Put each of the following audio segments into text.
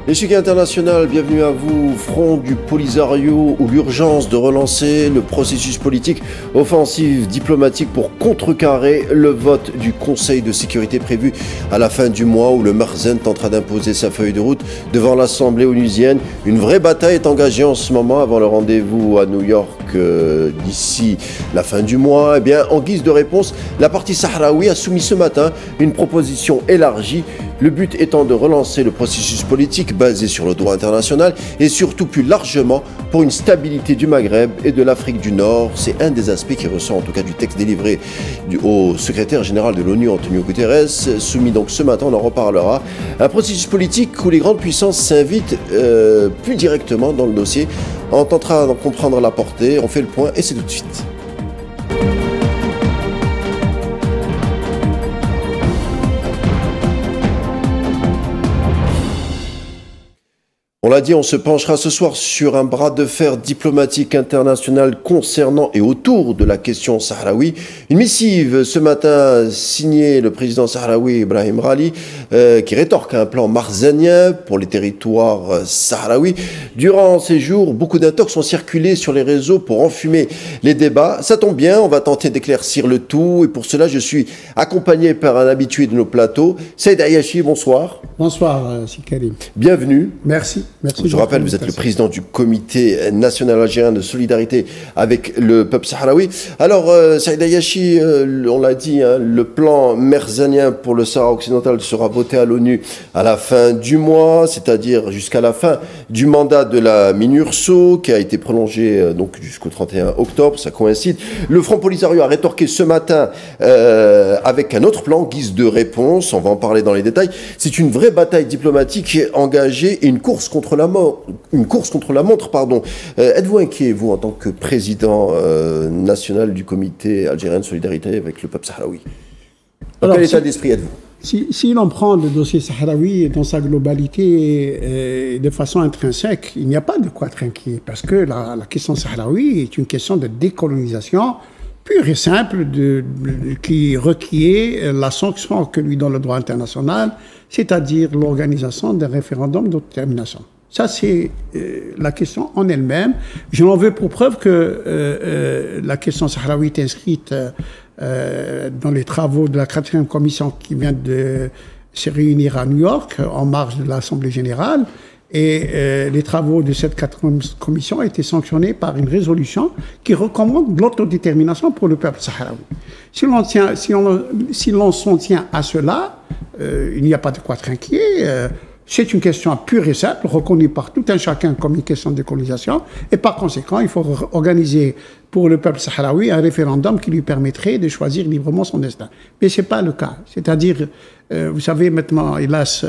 L'échiquier international, bienvenue à vous. Front du Polisario ou l'urgence de relancer le processus politique, offensive diplomatique pour contrecarrer le vote du Conseil de sécurité prévu à la fin du mois où le Marzen tentera d'imposer sa feuille de route devant l'Assemblée onusienne. Une vraie bataille est engagée en ce moment avant le rendez-vous à New York d'ici la fin du mois. Eh bien, en guise de réponse, la partie sahraoui a soumis ce matin une proposition élargie. Le but étant de relancer le processus politique basé sur le droit international et surtout plus largement pour une stabilité du Maghreb et de l'Afrique du Nord. C'est un des aspects qui ressort en tout cas du texte délivré au secrétaire général de l'ONU, Antonio Guterres, soumis donc ce matin, on en reparlera. Un processus politique où les grandes puissances s'invitent plus directement dans le dossier. On tentera d'en comprendre la portée, on fait le point et c'est tout de suite. On l'a dit, on se penchera ce soir sur un bras de fer diplomatique international concernant et autour de la question sahraoui. Une missive ce matin signée le président sahraoui Ibrahim Rali qui rétorque un plan marzanien pour les territoires sahraouis. Durant ces jours, beaucoup d'intox ont circulé sur les réseaux pour enfumer les débats. Ça tombe bien, on va tenter d'éclaircir le tout et pour cela je suis accompagné par un habitué de nos plateaux. Saïd Ayachi, bonsoir. Bonsoir, Sikarim. Bienvenue. Merci. Merci. Je rappelle, vous êtes le président du comité national algérien de solidarité avec le peuple sahraoui. Alors, Saïd Ayachi, on l'a dit, hein, le plan merzanien pour le Sahara occidental sera voté à l'ONU à la fin du mois, c'est-à-dire jusqu'à la fin du mandat de la MINURSO, qui a été prolongé donc jusqu'au 31 octobre, ça coïncide. Le Front Polisario a rétorqué ce matin avec un autre plan, guise de réponse, on va en parler dans les détails. C'est une vraie bataille diplomatique engagée et une course contre la montre. Êtes-vous inquiet, vous, en tant que président national du comité algérien de solidarité avec le peuple sahraoui? Dans quel état d'esprit êtes-vous? Si l'on prend le dossier sahraoui dans sa globalité de façon intrinsèque, il n'y a pas de quoi être inquiet, parce que la question sahraoui est une question de décolonisation pure et simple qui requiert la sanction que lui donne le droit international, c'est-à-dire l'organisation d'un référendum d'autodétermination. Ça, c'est la question en elle-même. Je n'en veux pour preuve que la question sahraoui est inscrite dans les travaux de la 4e commission qui vient de se réunir à New York, en marge de l'Assemblée générale. Et les travaux de cette 4e commission ont été sanctionnés par une résolution qui recommande l'autodétermination pour le peuple sahraoui. Si l'on s'en tient à cela, il n'y a pas de quoi être inquiet. C'est une question pure et simple, reconnue par tout un chacun comme une question de colonisation. Et par conséquent, il faut organiser pour le peuple sahraoui un référendum qui lui permettrait de choisir librement son destin. Mais ce n'est pas le cas. C'est-à-dire, vous savez maintenant, hélas,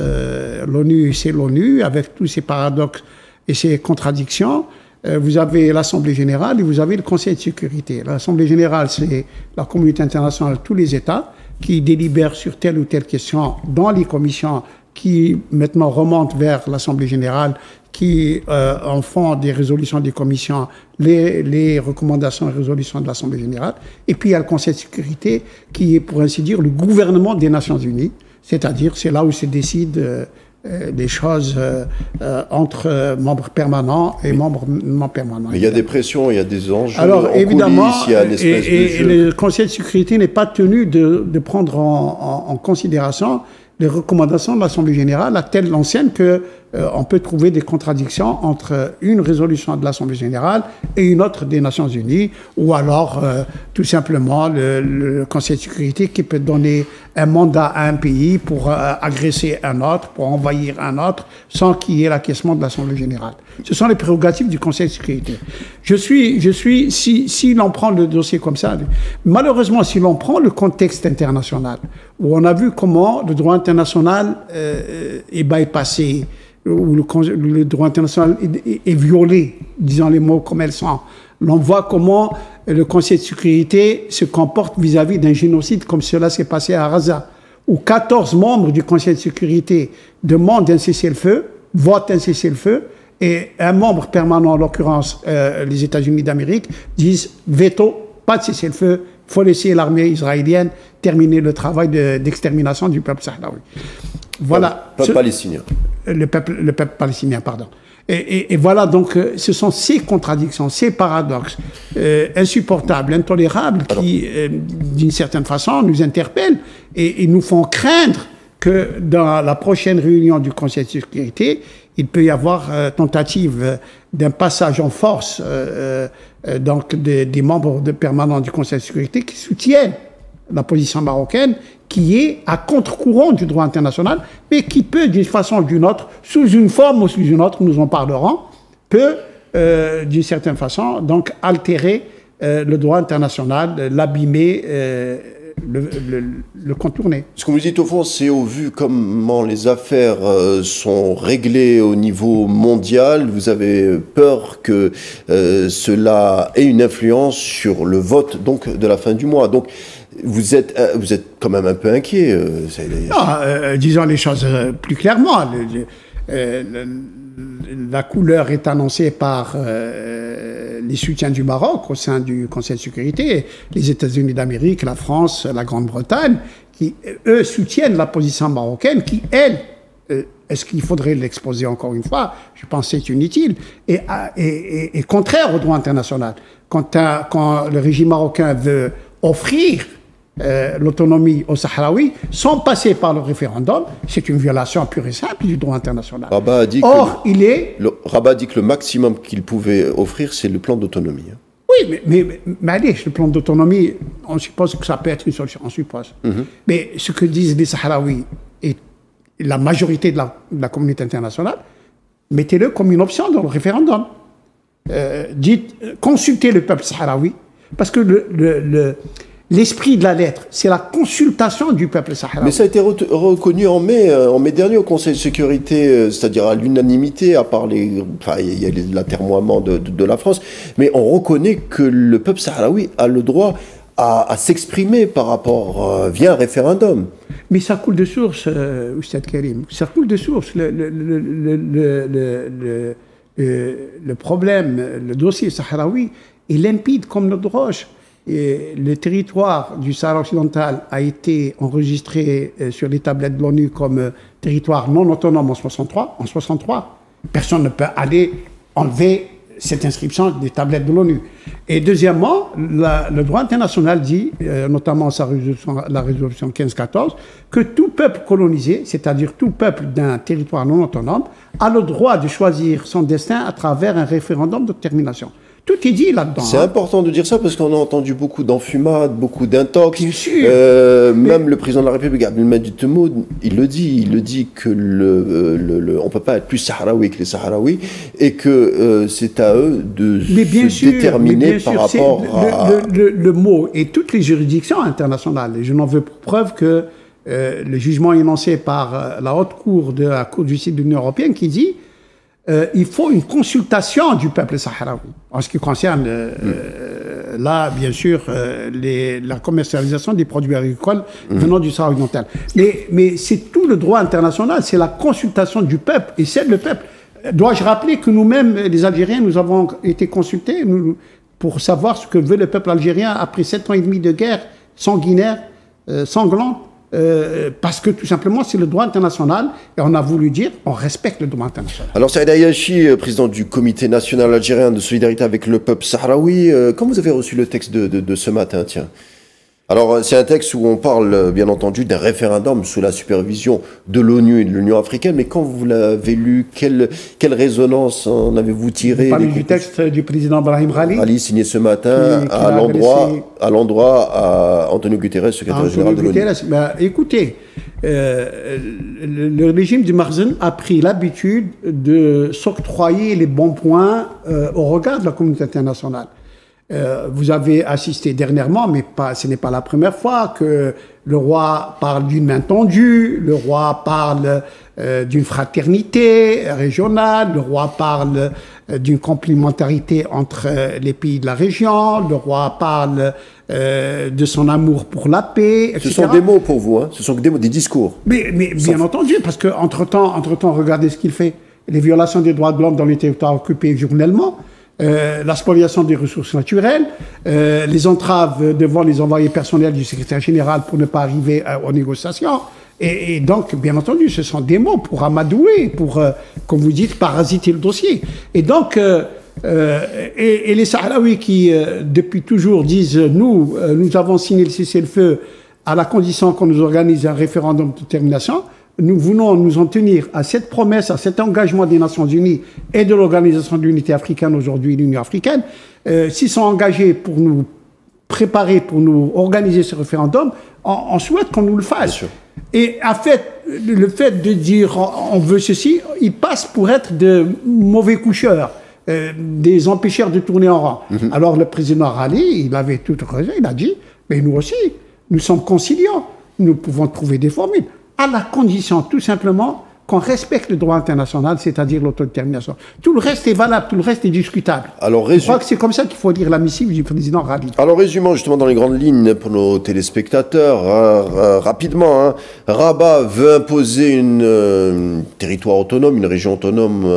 l'ONU, c'est l'ONU, avec tous ses paradoxes et ses contradictions. Vous avez l'Assemblée générale et vous avez le Conseil de sécurité. L'Assemblée générale, c'est la communauté internationale, tous les États, qui délibèrent sur telle ou telle question dans les commissions qui maintenant remontent vers l'Assemblée générale, qui en font des résolutions des commissions, les recommandations et résolutions de l'Assemblée générale. Et puis il y a le Conseil de sécurité, qui est pour ainsi dire le gouvernement des Nations Unies, c'est-à-dire c'est là où se décident des choses entre membres permanents et membres non permanents. Mais il y a des pressions, il y a des enjeux. Alors évidemment, coulisses, il y a une espèce de jeu. Le Conseil de sécurité n'est pas tenu de prendre en considération les recommandations de l'Assemblée générale à telle enseigne que on peut trouver des contradictions entre une résolution de l'Assemblée générale et une autre des Nations Unies, ou alors tout simplement le Conseil de sécurité qui peut donner un mandat à un pays pour agresser un autre, pour envahir un autre, sans qu'il y ait l'acquiescement de l'Assemblée générale. Ce sont les prérogatives du Conseil de sécurité. Si l'on prend le dossier comme ça, malheureusement, si l'on prend le contexte international, où on a vu comment le droit international est bypassé, où le droit international est violé, disons les mots comme elles sont. L'on voit comment le Conseil de sécurité se comporte vis-à-vis d'un génocide comme cela s'est passé à Gaza, où 14 membres du Conseil de sécurité demandent un cessez-le-feu, votent un cessez-le-feu, et un membre permanent, en l'occurrence les États-Unis d'Amérique, disent veto, pas de cessez-le-feu, il faut laisser l'armée israélienne terminer le travail d'extermination du peuple sahraoui. Voilà. Pas palestinien. le peuple palestinien, pardon. Et voilà, donc, ce sont ces contradictions, ces paradoxes insupportables, intolérables, qui, d'une certaine façon, nous interpellent et nous font craindre que dans la prochaine réunion du Conseil de sécurité, il peut y avoir tentative d'un passage en force donc des membres permanents du Conseil de sécurité qui soutiennent la position marocaine, qui est à contre-courant du droit international, mais qui peut, d'une façon ou d'une autre, sous une forme ou sous une autre, nous en parlerons, peut, d'une certaine façon, donc altérer le droit international, l'abîmer, le contourner. Ce que vous dites au fond, c'est au vu comment les affaires sont réglées au niveau mondial, vous avez peur que cela ait une influence sur le vote donc de la fin du mois. Donc vous êtes quand même un peu inquiet. Non, disons les choses plus clairement. La couleur est annoncée par les soutiens du Maroc au sein du Conseil de sécurité, les États-Unis d'Amérique, la France, la Grande-Bretagne, qui, eux, soutiennent la position marocaine, qui, elle, est-ce qu'il faudrait l'exposer encore une fois? Je pense que c'est inutile, et contraire au droit international. Quand le régime marocain veut offrir l'autonomie aux Sahraouis sans passer par le référendum, c'est une violation pure et simple du droit international. Rabat a dit Rabat dit que le maximum qu'il pouvait offrir, c'est le plan d'autonomie. Oui, mais allez, le plan d'autonomie, on suppose que ça peut être une solution, on suppose. Mais ce que disent les Sahraouis et la majorité de la communauté internationale, mettez-le comme une option dans le référendum. Consultez le peuple sahraoui, parce que l'esprit de la lettre, c'est la consultation du peuple sahraoui. Mais ça a été reconnu en mai dernier au Conseil de sécurité, c'est-à-dire à l'unanimité, à part il y a l'atermoiement de la France, mais on reconnaît que le peuple sahraoui a le droit à s'exprimer par rapport via un référendum. Mais ça coule de source, Oustad Karim. Ça coule de source. Le problème, le dossier sahraoui est limpide comme l'eau de roche. Et le territoire du Sahara occidental a été enregistré sur les tablettes de l'ONU comme territoire non autonome en 63. En 63, personne ne peut aller enlever cette inscription des tablettes de l'ONU. Et deuxièmement, le droit international dit, notamment la résolution 1514, que tout peuple colonisé, c'est-à-dire tout peuple d'un territoire non autonome, a le droit de choisir son destin à travers un référendum d'autodétermination. Tout est dit là-dedans. C'est important de dire ça parce qu'on a entendu beaucoup d'enfumades, beaucoup d'intox. Bien sûr. Même le président de la République, Abdelmadjid Tebboune, il le dit que on peut pas être plus sahraoui que les Sahraouis et que c'est à eux de se déterminer par rapport à... Le mot et toutes les juridictions internationales, et je n'en veux pour preuve que le jugement énoncé par la haute cour de la Cour de justice de l'Union européenne qui dit il faut une consultation du peuple sahraoui. En ce qui concerne, là, bien sûr, la commercialisation des produits agricoles venant du Sahara occidental. Mais c'est tout le droit international, c'est la consultation du peuple, et c'est le peuple. Dois-je rappeler que nous-mêmes, les Algériens, nous avons été consultés pour savoir ce que veut le peuple algérien après 7 ans et demi de guerre sanguinaire, sanglante, parce que tout simplement c'est le droit international et on a voulu dire on respecte le droit international. Alors Saïd Ayachi, président du comité national algérien de solidarité avec le peuple sahraoui, quand vous avez reçu le texte de ce matin, tiens. Alors c'est un texte où on parle bien entendu d'un référendum sous la supervision de l'ONU et de l'Union africaine, mais quand vous l'avez lu, quelle résonance en avez-vous tiré? Vous parlez du texte du président Brahim Ghali, signé ce matin à l'endroit à Antonio Guterres, secrétaire général de l'ONU. Écoutez, le régime du Makhzen a pris l'habitude de s'octroyer les bons points au regard de la communauté internationale. Vous avez assisté dernièrement, mais ce n'est pas la première fois, que le roi parle d'une main tendue, le roi parle d'une fraternité régionale, le roi parle d'une complémentarité entre les pays de la région, le roi parle de son amour pour la paix, etc. Ce sont des mots pour vous, hein? Ce sont des discours. Mais bien entendu, parce qu'entre-temps, regardez ce qu'il fait. Les violations des droits de l'homme dans les territoires occupés journellement, la spoliation des ressources naturelles, les entraves devant les envoyés personnels du secrétaire général pour ne pas arriver aux négociations, Et donc, bien entendu, ce sont des mots pour amadouer, pour, comme vous dites, parasiter le dossier. Et donc, et les Sahraouis qui, depuis toujours, disent nous avons signé le cessez-le-feu à la condition qu'on nous organise un référendum de détermination. Nous voulons nous en tenir à cette promesse, à cet engagement des Nations Unies et de l'Organisation de l'Unité africaine, aujourd'hui l'Union africaine. S'ils sont engagés pour nous préparer, pour nous organiser ce référendum, on souhaite qu'on nous le fasse. Et en fait, le fait de dire on veut ceci, il passe pour être de mauvais coucheurs, des empêcheurs de tourner en rang. Alors le président Rally, il avait tout raison, il a dit, mais nous aussi, nous sommes conciliants, nous pouvons trouver des formules, à la condition tout simplement qu'on respecte le droit international, c'est-à-dire l'autodétermination. Tout le reste est valable, tout le reste est discutable. Alors, je crois que c'est comme ça qu'il faut lire la missive du président Rally. Alors résumons justement dans les grandes lignes pour nos téléspectateurs, rapidement, hein, Rabat veut imposer une territoire autonome, une région autonome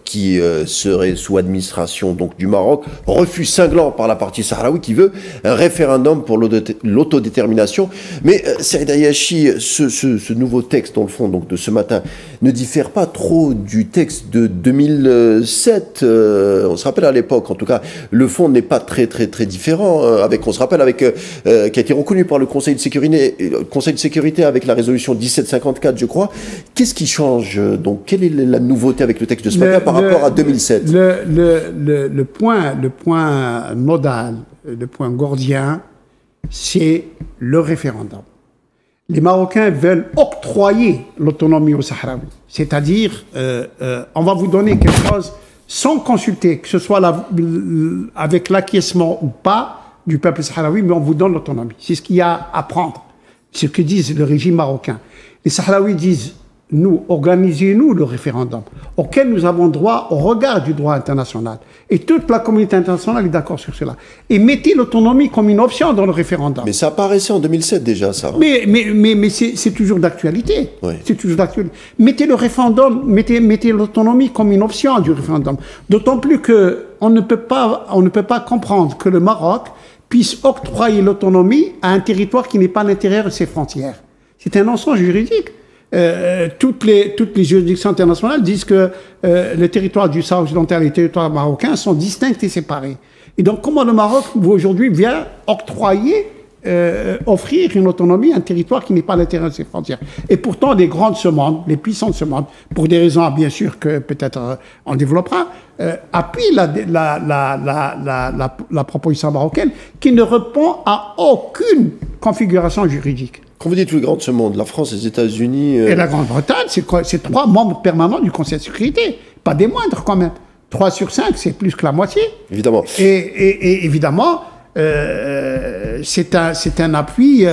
qui serait sous administration donc du Maroc, refus cinglant par la partie sahraoui qui veut un référendum pour l'autodétermination. Mais Saïd Ayachi, ce nouveau texte dans le fond donc de ce matin ne diffère pas trop du texte de 2007. On se rappelle à l'époque, en tout cas, le fond n'est pas très différent. On se rappelle qui a été reconnu par le Conseil de sécurité avec la résolution 1754, je crois. Qu'est-ce qui change donc? Quelle est la nouveauté avec le texte de ce matin par rapport à 2007? Le point nodal, le point gordien, c'est le référendum. Les Marocains veulent octroyer l'autonomie aux Sahraouis. C'est-à-dire, on va vous donner quelque chose sans consulter, que ce soit avec l'acquiescement ou pas du peuple sahraoui, mais on vous donne l'autonomie. C'est ce qu'il y a à prendre. C'est ce que disent le régime marocain. Les Sahraouis disent, nous, organisez-nous le référendum, auquel nous avons droit au regard du droit international. Et toute la communauté internationale est d'accord sur cela. Et mettez l'autonomie comme une option dans le référendum. Mais ça apparaissait en 2007 déjà, ça. Mais c'est toujours d'actualité. Oui. C'est toujours d'actualité. Mettez le référendum, mettez l'autonomie comme une option du référendum. D'autant plus qu'on ne peut pas comprendre que le Maroc puisse octroyer l'autonomie à un territoire qui n'est pas à l'intérieur de ses frontières. C'est un non-sens juridique. Toutes les juridictions internationales disent que le territoire du Sahara occidental et le territoire marocain sont distincts et séparés. Et donc, comment le Maroc, aujourd'hui, vient octroyer, offrir une autonomie à un territoire qui n'est pas à l'intérieur de ses frontières? Et pourtant, les grandes se monde, les puissantes se monde, pour des raisons, bien sûr, que peut-être on développera, appuient la proposition marocaine qui ne répond à aucune configuration juridique. Quand vous dites le grand de ce monde, la France, les États-Unis... Et la Grande-Bretagne, c'est 3 membres permanents du Conseil de sécurité. Pas des moindres, quand même. 3 sur 5, c'est plus que la moitié. Évidemment. Et évidemment, c'est un appui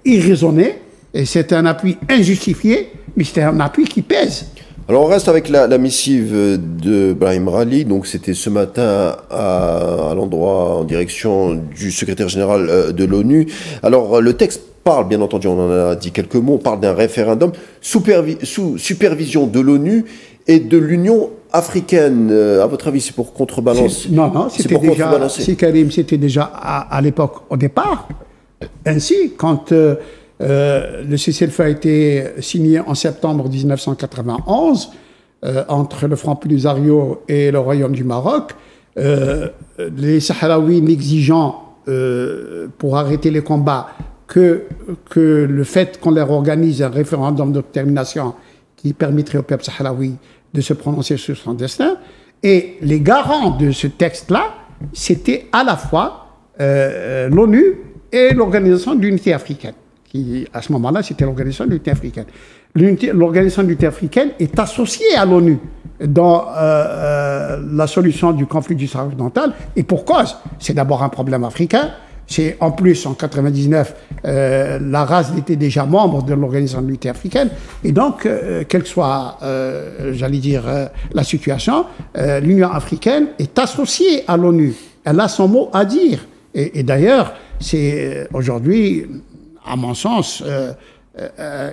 irraisonné, et c'est un appui injustifié, mais c'est un appui qui pèse. Alors on reste avec la missive de Brahim Rally, donc c'était ce matin à l'endroit en direction du secrétaire général de l'ONU. Alors le texte parle, bien entendu, on en a dit quelques mots, on parle d'un référendum sous supervision de l'ONU et de l'Union africaine. À votre avis, c'est pour contrebalancer? Non, c'était déjà, si Karim, c'était déjà à l'époque, au départ. Ainsi, quand le cessez-le-feu a été signé en septembre 1991 entre le Front Polisario et le Royaume du Maroc, les Sahraouis n'exigeant pour arrêter les combats que le fait qu'on leur organise un référendum de détermination qui permettrait au peuple sahraoui de se prononcer sur son destin. Et les garants de ce texte-là, c'était à la fois l'ONU et l'Organisation de l'Unité africaine. Qui, à ce moment-là, c'était l'Organisation de l'Unité africaine. L'Organisation de l'Unité africaine est associée à l'ONU dans la solution du conflit du Sahara occidental. Et pour cause, c'est d'abord un problème africain. C'est en plus, en 1999, la RAS était déjà membre de l'Organisation de l'Unité africaine. Et donc, quelle que soit, j'allais dire, la situation, l'Union africaine est associée à l'ONU. Elle a son mot à dire. Et d'ailleurs, c'est aujourd'hui, à mon sens,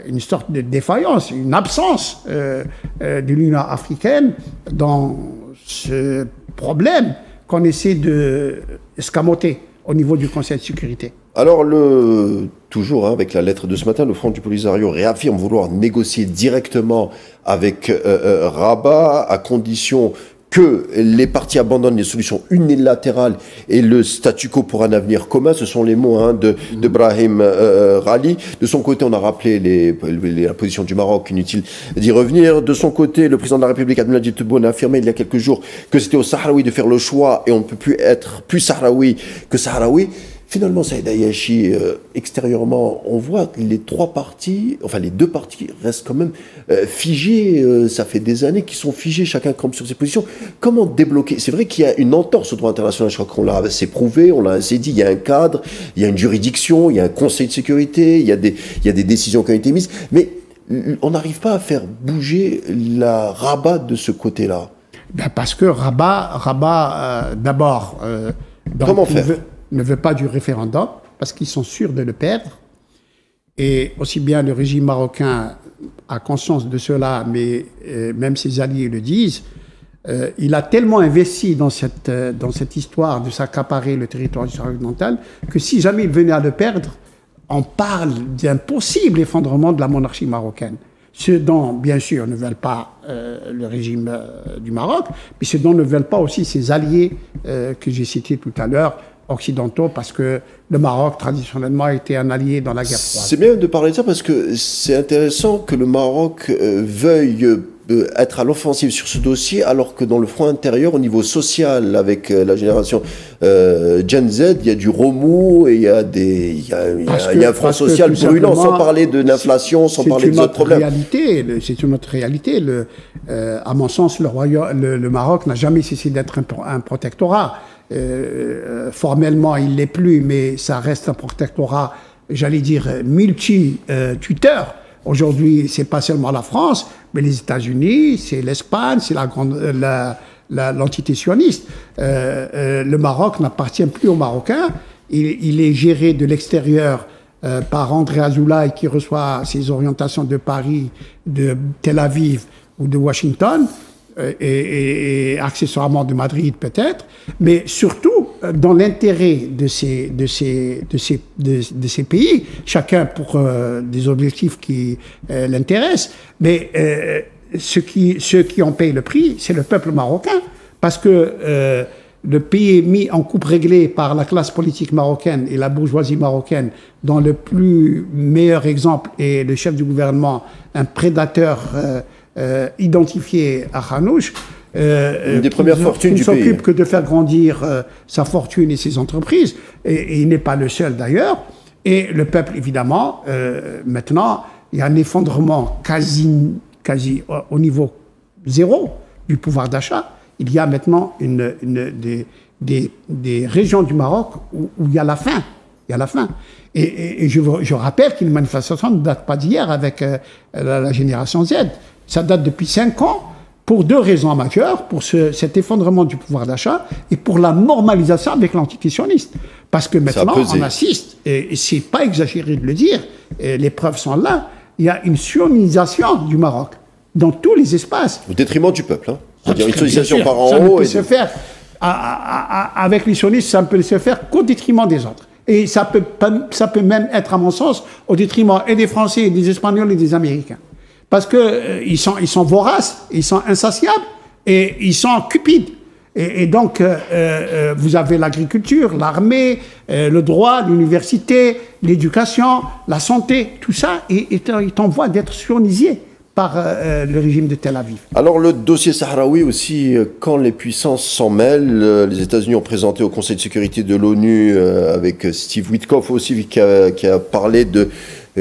une sorte de défaillance, une absence de l'Union africaine dans ce problème qu'on essaie de escamoter au niveau du Conseil de sécurité. Alors, toujours, hein, avec la lettre de ce matin, le Front du Polisario réaffirme vouloir négocier directement avec Rabat, à condition que les partis abandonnent les solutions unilatérales et le statu quo pour un avenir commun. Ce sont les mots, hein, de Brahim Rali. De son côté, on a rappelé la position du Maroc, inutile d'y revenir. De son côté, le président de la République, Abdelmadjid Tebboune, a affirmé il y a quelques jours que c'était aux Sahraouis de faire le choix et on ne peut plus être plus Sahraoui que Sahraoui. Finalement, Saïd Ayachi, extérieurement, on voit que les deux partis restent quand même figés. Ça fait des années qu'ils sont figés, chacun campe sur ses positions. Comment débloquer? C'est vrai qu'il y a une entorse au droit international, je crois qu'on l'a assez prouvé, on l'a assez dit, il y a un cadre, il y a une juridiction, il y a un conseil de sécurité, il y a des décisions qui ont été mises, mais on n'arrive pas à faire bouger la Rabat de ce côté-là. Ben parce que Rabat, d'abord... comment faire ne veut pas du référendum, parce qu'ils sont sûrs de le perdre. Et aussi bien le régime marocain a conscience de cela, mais même ses alliés le disent, il a tellement investi dans cette histoire de s'accaparer le territoire du Sahara occidental, que si jamais il venait à le perdre, on parle d'un possible effondrement de la monarchie marocaine. Ce dont, bien sûr, ne veulent pas le régime du Maroc, mais ce dont ne veulent pas aussi ses alliés que j'ai cités tout à l'heure, occidentaux, parce que le Maroc, traditionnellement, a été un allié dans la guerre froide. C'est bien de parler de ça, parce que c'est intéressant que le Maroc veuille être à l'offensive sur ce dossier, alors que dans le front intérieur, au niveau social, avec la génération Gen Z, il y a du remous, et il y a un front social brûlant, sans parler de l'inflation, sans parler des autres problèmes. C'est une autre réalité. À mon sens, le Maroc n'a jamais cessé d'être un protectorat. Formellement, il ne l'est plus, mais ça reste un protectorat, j'allais dire, multi-tuteur. Aujourd'hui, c'est pas seulement la France, mais les États-Unis, c'est l'Espagne, c'est l'entité sioniste. Le Maroc n'appartient plus aux Marocains. Il est géré de l'extérieur par André Azoulay, qui reçoit ses orientations de Paris, de Tel Aviv ou de Washington. Et accessoirement de Madrid peut-être, mais surtout dans l'intérêt de ces pays, chacun pour des objectifs qui l'intéressent, mais ceux qui en payent le prix, c'est le peuple marocain, parce que le pays est mis en coupe réglée par la classe politique marocaine et la bourgeoisie marocaine, dont le plus meilleur exemple est le chef du gouvernement, un prédateur identifié à Khanouch, une des premières fortunes du pays. Qui ne s'occupe que de faire grandir sa fortune et ses entreprises, et il n'est pas le seul d'ailleurs. Et le peuple, évidemment, maintenant, il y a un effondrement quasi au niveau zéro du pouvoir d'achat. Il y a maintenant des régions du Maroc où il y a la faim. Il y a la faim. Et je rappelle qu'une manifestation ne date pas d'hier avec la génération Z. Ça date depuis 5 ans, pour 2 raisons majeures, pour cet effondrement du pouvoir d'achat et pour la normalisation avec l'entité sioniste. Parce que maintenant, on assiste, et c'est pas exagéré de le dire, et les preuves sont là, il y a une sionisation du Maroc, dans tous les espaces. Au détriment du peuple, hein. C'est-à-dire une sionisation par en haut. Ça ne peut se faire, avec les sionistes, ça ne peut se faire qu'au détriment des autres. Et ça peut même être, à mon sens, au détriment et des Français, et des Espagnols et des Américains. Parce que ils sont voraces, ils sont insatiables et ils sont cupides. Et donc, vous avez l'agriculture, l'armée, le droit, l'université, l'éducation, la santé, tout ça est en voie d'être sionisé par le régime de Tel Aviv. Alors le dossier sahraoui aussi, quand les puissances s'en mêlent, les États-Unis ont présenté au Conseil de sécurité de l'ONU, avec Steve Witkoff aussi, qui a parlé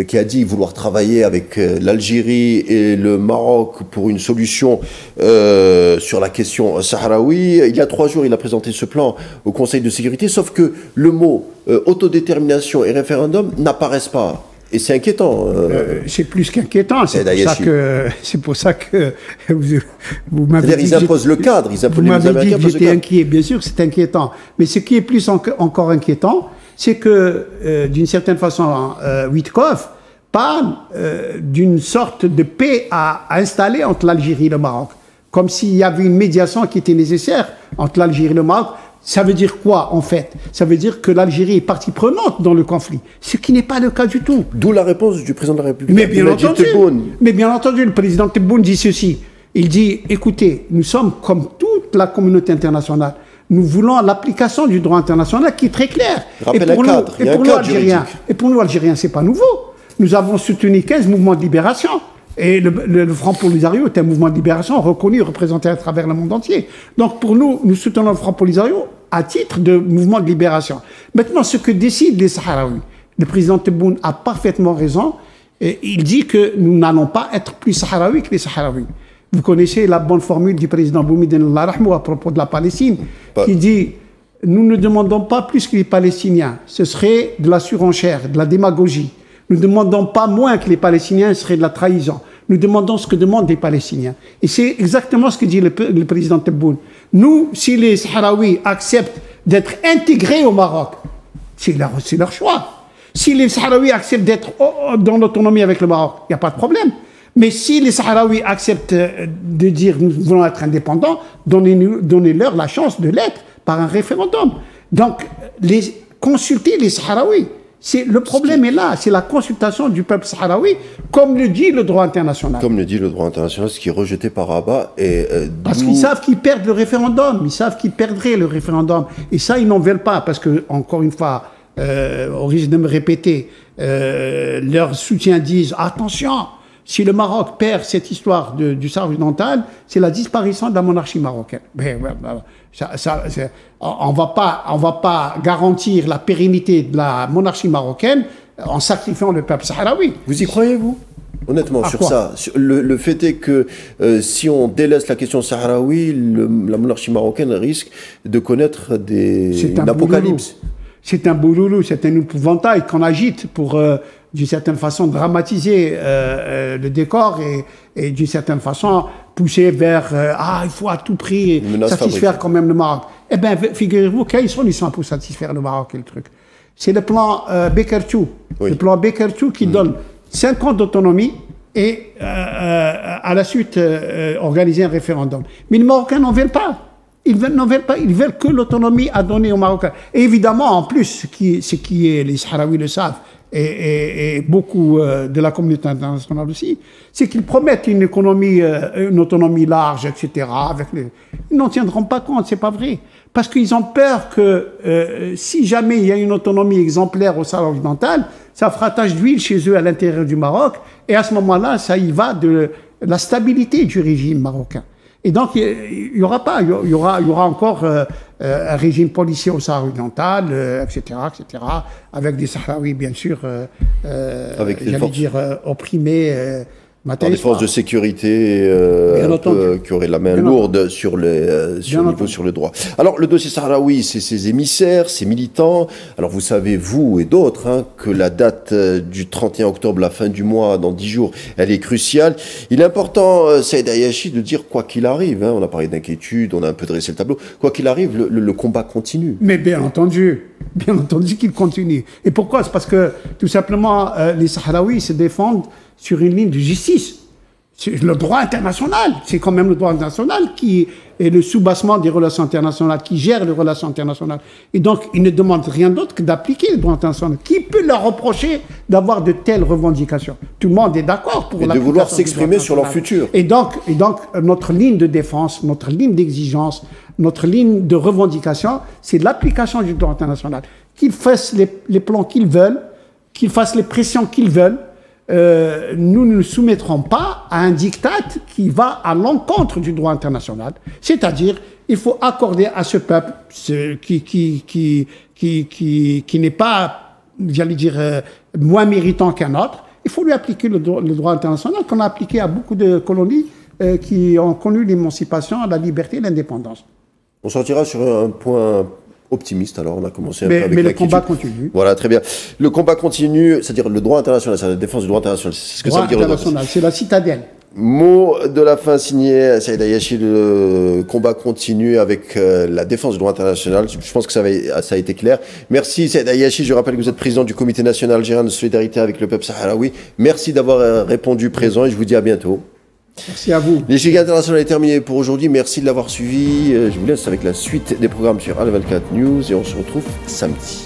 qui a dit vouloir travailler avec l'Algérie et le Maroc pour une solution sur la question sahraoui. Il y a 3 jours, il a présenté ce plan au Conseil de sécurité, sauf que le mot autodétermination et référendum n'apparaissent pas. Et c'est inquiétant. C'est plus qu'inquiétant. C'est pour ça que vous m'avez dit... C'est-à-dire ils imposent le cadre. Vous m'avez dit que j'étais inquiet. Bien sûr que c'est inquiétant. Mais ce qui est plus encore inquiétant, c'est que, d'une certaine façon, Witkoff parle d'une sorte de paix à installer entre l'Algérie et le Maroc. Comme s'il y avait une médiation qui était nécessaire entre l'Algérie et le Maroc Ça veut dire quoi, en fait? Ça veut dire que l'Algérie est partie prenante dans le conflit, ce qui n'est pas le cas du tout. D'où la réponse du président de la République. Mais bien entendu, le président Tebboune dit ceci. Il dit, écoutez, nous sommes comme toute la communauté internationale. Nous voulons l'application du droit international qui est très clair. Et pour nous, Algériens, ce n'est pas nouveau. Nous avons soutenu 15 mouvements de libération. Et le Front Polisario est un mouvement de libération reconnu, représenté à travers le monde entier. Donc pour nous, nous soutenons le Front Polisario à titre de mouvement de libération. Maintenant, ce que décident les Sahraouis, le président Tebboune a parfaitement raison. Et il dit que nous n'allons pas être plus Sahraouis que les Sahraouis. Vous connaissez la bonne formule du président Boumediene Allah Rahmou à propos de la Palestine, qui dit « Nous ne demandons pas plus que les Palestiniens. Ce serait de la surenchère, de la démagogie. Nous ne demandons pas moins que les Palestiniens, ce serait de la trahison. Nous demandons ce que demandent les Palestiniens. » Et c'est exactement ce que dit le président Tebboune. Nous, si les Sahraouis acceptent d'être intégrés au Maroc, c'est leur choix. Si les Sahraouis acceptent d'être dans l'autonomie avec le Maroc, il n'y a pas de problème. Mais si les Sahraouis acceptent de dire nous voulons être indépendants, donnez-leur la chance de l'être par un référendum. Donc, consulter les Sahraouis. Le problème est là, c'est la consultation du peuple sahraoui, comme le dit le droit international. Comme le dit le droit international, ce qui est rejeté par Rabat. Parce qu'ils savent qu'ils perdent le référendum, ils savent qu'ils perdraient le référendum. Et ça, ils n'en veulent pas, parce que, encore une fois, au risque de me répéter, leurs soutiens disent « Attention, si le Maroc perd cette histoire du Sahara occidental, c'est la disparition de la monarchie marocaine. » On va pas garantir la pérennité de la monarchie marocaine en sacrifiant le peuple sahraoui. Vous y croyez, vous? Honnêtement, sur ça, le fait est que si on délaisse la question sahraoui, la monarchie marocaine risque de connaître une apocalypse. C'est un bouloulou, c'est un épouvantail qu'on agite pour, d'une certaine façon, dramatiser le décor et d'une certaine façon, pousser vers il faut à tout prix satisfaire quand même le Maroc. Eh bien, figurez-vous, quels sont les soins pour satisfaire le Maroc et le truc? C'est le plan Bekertou. Oui. Le plan Bekertou qui donne 5 ans d'autonomie et à la suite organiser un référendum. Mais les Marocains n'en veulent pas. Ils veulent que l'autonomie à donner aux Marocains. Et évidemment, en plus, ce qui est, les Sahraouis le savent, et beaucoup de la communauté internationale aussi, c'est qu'ils promettent une autonomie large, etc. Ils n'en tiendront pas compte, c'est pas vrai. Parce qu'ils ont peur que si jamais il y a une autonomie exemplaire au Sahara occidental, ça fera tache d'huile chez eux à l'intérieur du Maroc, et à ce moment-là, ça y va de la stabilité du régime marocain. Et donc, il y aura encore un régime policier au Sahara occidental, etc., avec des Sahraouis, bien sûr, opprimés. Par des forces de sécurité qui auraient la main lourde sur le droit. Alors, le dossier sahraoui, c'est ses émissaires, ses militants. Alors, vous savez, vous et d'autres, que la date du 31 octobre, la fin du mois, dans 10 jours, elle est cruciale. Il est important, Saïd Ayachi, de dire quoi qu'il arrive. On a parlé d'inquiétude, on a un peu dressé le tableau. Quoi qu'il arrive, le combat continue. Mais bien entendu qu'il continue. Et pourquoi? C'est parce que, tout simplement, les Sahraouis se défendent sur une ligne de justice. C'est le droit international. C'est quand même le droit international qui est le soubassement des relations internationales, qui gère les relations internationales. Et donc, ils ne demandent rien d'autre que d'appliquer le droit international. Qui peut leur reprocher d'avoir de telles revendications? Tout le monde est d'accord pour de vouloir s'exprimer sur leur futur. Et donc, notre ligne de défense, notre ligne d'exigence, notre ligne de revendication, c'est l'application du droit international. Qu'ils fassent les plans qu'ils veulent, qu'ils fassent les pressions qu'ils veulent, nous ne nous soumettrons pas à un diktat qui va à l'encontre du droit international. C'est-à-dire, il faut accorder à ce peuple qui n'est pas, j'allais dire, moins méritant qu'un autre, il faut lui appliquer le droit international qu'on a appliqué à beaucoup de colonies qui ont connu l'émancipation, la liberté et l'indépendance. On sortira sur un point optimiste, alors on a commencé un peu avec mais le combat continue. Voilà, très bien. Le combat continue, c'est-à-dire le droit international, c'est la défense du droit international. C'est ce que ça veut dire. Le droit international, c'est la citadelle. Mot de la fin signé Saïd Ayachi, le combat continue avec la défense du droit international. Je pense que ça a été clair. Merci Saïd Ayachi, je rappelle que vous êtes président du Comité national algérien de solidarité avec le peuple sahraoui. Merci d'avoir répondu présent et je vous dis à bientôt. Merci à vous. L'échiquier international est terminé pour aujourd'hui. Merci de l'avoir suivi. Je vous laisse avec la suite des programmes sur Al 24 News et on se retrouve samedi.